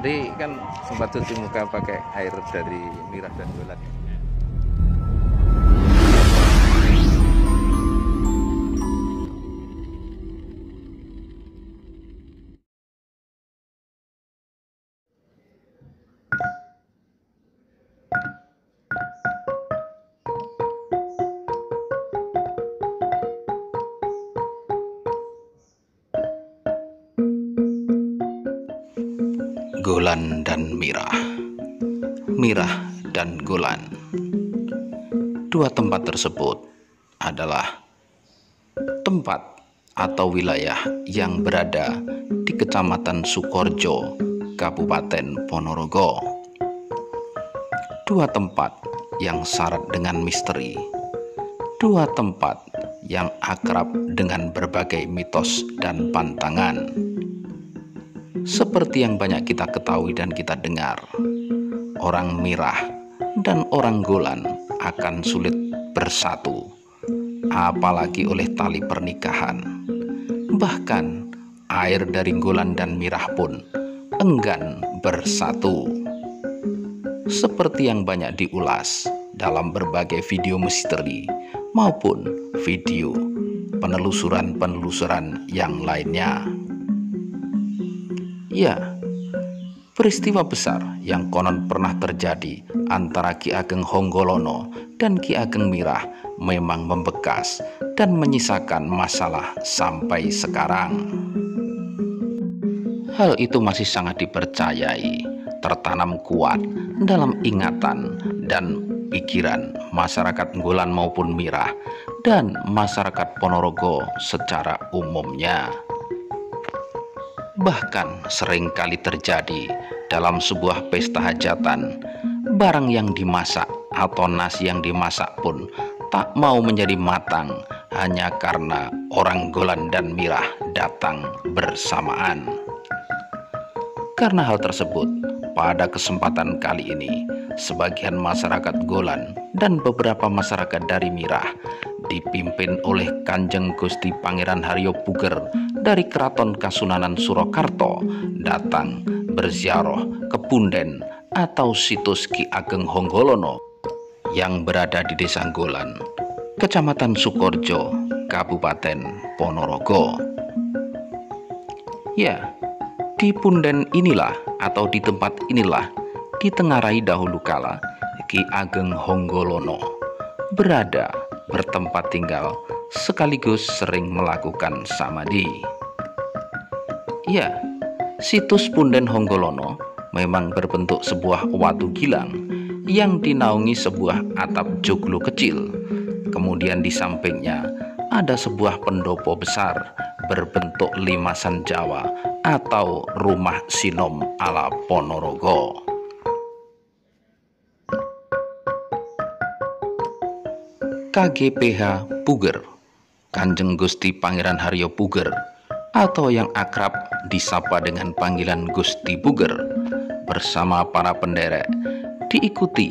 Tadi kan sempat cuci muka pakai air dari Mirah dan Golan. Golan dan Mirah, Mirah dan Golan. Dua tempat tersebut adalah tempat atau wilayah yang berada di Kecamatan Sukorejo, Kabupaten Ponorogo. Dua tempat yang syarat dengan misteri. Dua tempat yang akrab dengan berbagai mitos dan pantangan. Seperti yang banyak kita ketahui dan kita dengar, orang Mirah dan orang Golan akan sulit bersatu, apalagi oleh tali pernikahan. Bahkan air dari Golan dan Mirah pun enggan bersatu. Seperti yang banyak diulas dalam berbagai video misteri maupun video penelusuran-penelusuran yang lainnya. Ya, peristiwa besar yang konon pernah terjadi antara Ki Ageng Honggolono dan Ki Ageng Mirah memang membekas dan menyisakan masalah sampai sekarang. Hal itu masih sangat dipercayai, tertanam kuat dalam ingatan dan pikiran masyarakat Golan maupun Mirah dan masyarakat Ponorogo secara umumnya. Bahkan seringkali terjadi dalam sebuah pesta hajatan, barang yang dimasak atau nasi yang dimasak pun tak mau menjadi matang hanya karena orang Golan dan Mirah datang bersamaan. Karena hal tersebut, pada kesempatan kali ini, sebagian masyarakat Golan dan beberapa masyarakat dari Mirah dipimpin oleh Kanjeng Gusti Pangeran Haryo Puger dari Keraton Kasunanan Surakarta datang berziarah ke Punden atau situs Ki Ageng Honggolono yang berada di Desa Golan, Kecamatan Sukorejo, Kabupaten Ponorogo. Ya, di Punden inilah atau di tempat inilah ditengarai dahulu kala Ki Ageng Honggolono berada bertempat tinggal sekaligus sering melakukan samadhi. Ya, situs Punden Honggolono memang berbentuk sebuah watu gilang yang dinaungi sebuah atap joglo kecil. Kemudian di sampingnya ada sebuah pendopo besar berbentuk limasan Jawa atau rumah sinom ala Ponorogo. KGPH Puger, Kanjeng Gusti Pangeran Haryo Puger, atau yang akrab disapa dengan panggilan Gusti Puger, bersama para penderek diikuti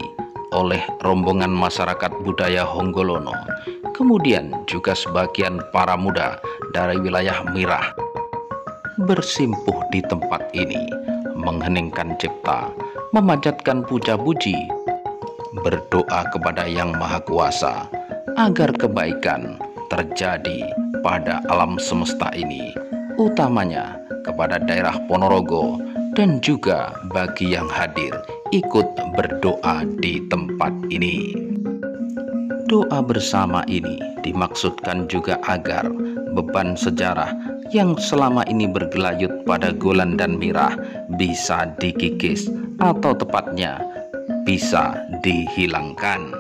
oleh rombongan masyarakat budaya Honggolono, kemudian juga sebagian para muda dari wilayah Mirah bersimpuh di tempat ini, mengheningkan cipta, memanjatkan puja-puji, berdoa kepada Yang Maha Kuasa agar kebaikan terjadi pada alam semesta ini, utamanya kepada daerah Ponorogo dan juga bagi yang hadir ikut berdoa di tempat ini. Doa bersama ini dimaksudkan juga agar beban sejarah yang selama ini bergelayut pada Golan dan Mirah bisa dikikis atau tepatnya bisa dihilangkan.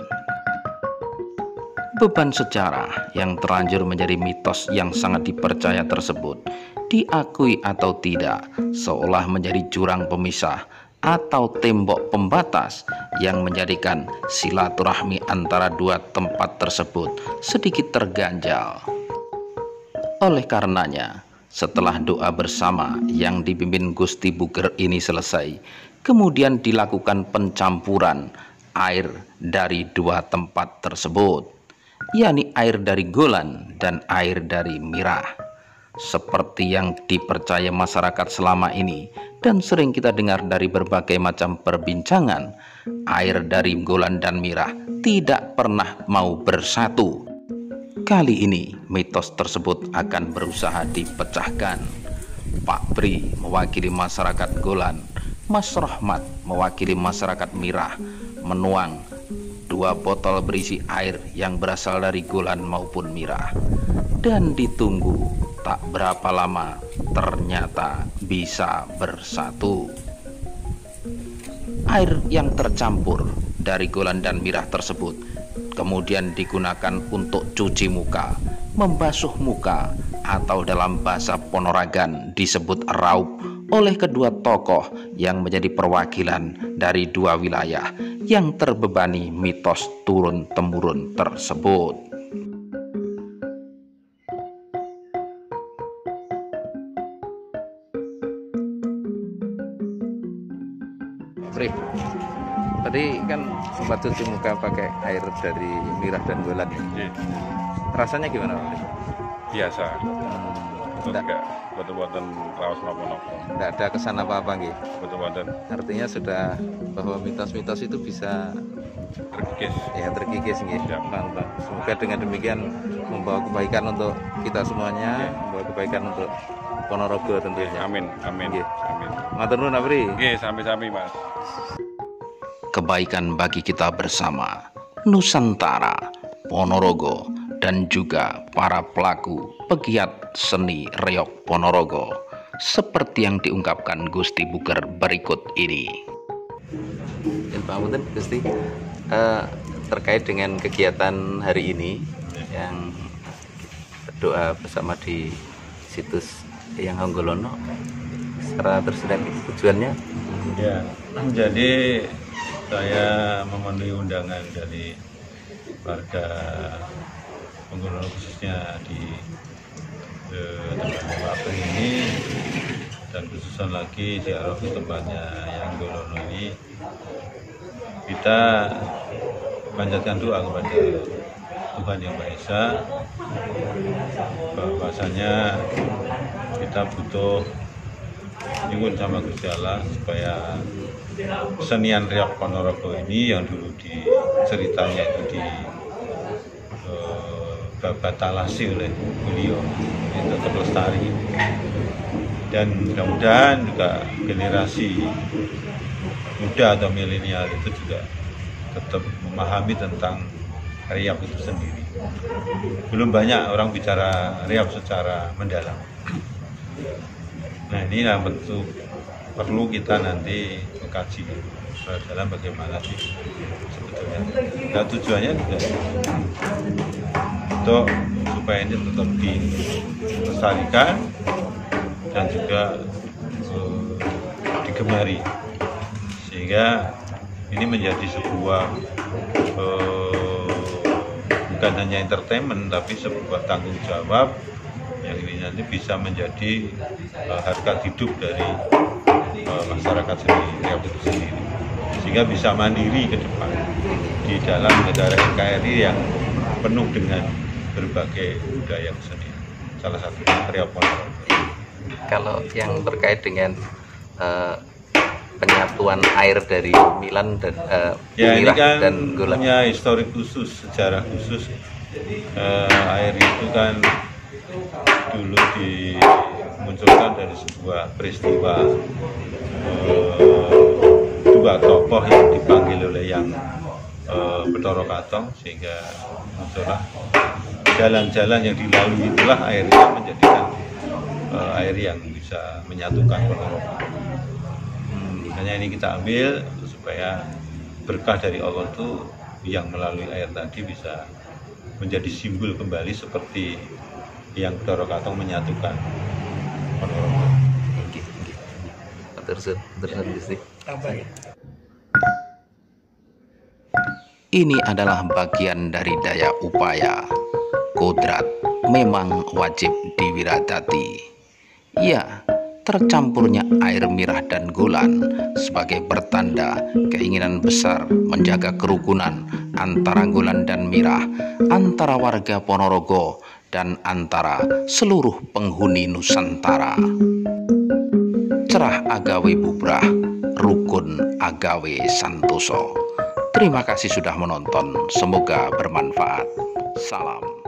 Beban sejarah yang terlanjur menjadi mitos yang sangat dipercaya tersebut, diakui atau tidak, seolah menjadi jurang pemisah atau tembok pembatas yang menjadikan silaturahmi antara dua tempat tersebut sedikit terganjal. Oleh karenanya, setelah doa bersama yang dipimpin Gusti Puger ini selesai, kemudian dilakukan pencampuran air dari dua tempat tersebut, yakni air dari Golan dan air dari Mirah. Seperti yang dipercaya masyarakat selama ini, dan sering kita dengar dari berbagai macam perbincangan, air dari Golan dan Mirah tidak pernah mau bersatu. Kali ini mitos tersebut akan berusaha dipecahkan. Pak Bri mewakili masyarakat Golan, Mas Rahmat mewakili masyarakat Mirah menuang 2 botol berisi air yang berasal dari Golan maupun Mirah, dan ditunggu tak berapa lama ternyata bisa bersatu. Air yang tercampur dari Golan dan Mirah tersebut kemudian digunakan untuk cuci muka, membasuh muka, atau dalam bahasa Ponorogan disebut raup oleh kedua tokoh yang menjadi perwakilan dari 2 wilayah yang terbebani mitos turun-temurun tersebut. Bri, tadi kan sempat cuci muka pakai air dari Mirah dan Golan. Rasanya gimana, Bri? Biasa. Enggak betul-betul raos napa-napa. Enggak ada kesan apa-apa nggih. Betul-betul Artinya sudah bahwa mitos-mitos itu bisa terkikis. terkikis nggih. Ya. Mantap. Semoga dengan demikian membawa kebaikan untuk kita semuanya, membawa kebaikan untuk Ponorogo tentunya. Amin, amin, Nggih. amin. Matur nuwun, Bri. Oke, sampai-sampai Mas. Kebaikan bagi kita bersama, Nusantara, Ponorogo, dan juga para pelaku pegiat seni reog Ponorogo, seperti yang diungkapkan Gusti Buger berikut ini. Pangapunten Gusti, terkait dengan kegiatan hari ini yang berdoa bersama di situs yang Honggolono, secara tersirat tujuannya? Ya, jadi saya memenuhi undangan dari warga Honggolono, khususnya di tempat April ini, dan khususan lagi di Arafi tempatnya yang Honggolono ini, kita panjatkan doa kepada Tuhan Yang Maha Esa bahwasanya kita butuh nyuwun sama Gusti Allah supaya kesenian reog Ponorogo ini yang dulu ceritanya itu di batalasi oleh beliau ini tetap lestari, dan mudah-mudahan juga generasi muda atau milenial itu juga tetap memahami tentang reog itu sendiri. Belum banyak orang bicara reog secara mendalam. Nah, ini yang bentuk perlu kita nanti mengkaji dalam bagaimana sih sebetulnya. Nah, tujuannya juga untuk supaya ini tetap dilestarikan dan juga digemari, sehingga ini menjadi sebuah bukan hanya entertainment tapi sebuah tanggung jawab yang ini nanti bisa menjadi harkat hidup dari masyarakat sendiri, reog itu sendiri, sehingga bisa mandiri ke depan di dalam negara NKRI yang penuh dengan berbagai budaya seni, salah satunya reog Ponorogo. Kalau yang terkait dengan penyatuan air dari Milan dan Ya, ini Mirah kan dan Golan, punya histori khusus, sejarah khusus. Air itu kan dulu dimunculkan dari sebuah peristiwa dua tokoh yang dipanggil oleh yang Bathara Katong, sehingga muncullah jalan-jalan yang dilalui, itulah air itu menjadikan air yang bisa menyatukan Ponorogo. Hanya ini kita ambil supaya berkah dari Allah itu yang melalui air tadi bisa menjadi simbol kembali seperti yang Bathara Katong menyatukan Ponorogo. terus Gusti. Ini adalah bagian dari daya upaya. Kodrat memang wajib diwiradati. Ya, tercampurnya air Mirah dan Golan sebagai pertanda keinginan besar menjaga kerukunan antara Golan dan Mirah, antara warga Ponorogo dan antara seluruh penghuni Nusantara. Cerah adalah agawe bubrah, rukun agawe santoso. Terima kasih sudah menonton, semoga bermanfaat. Salam.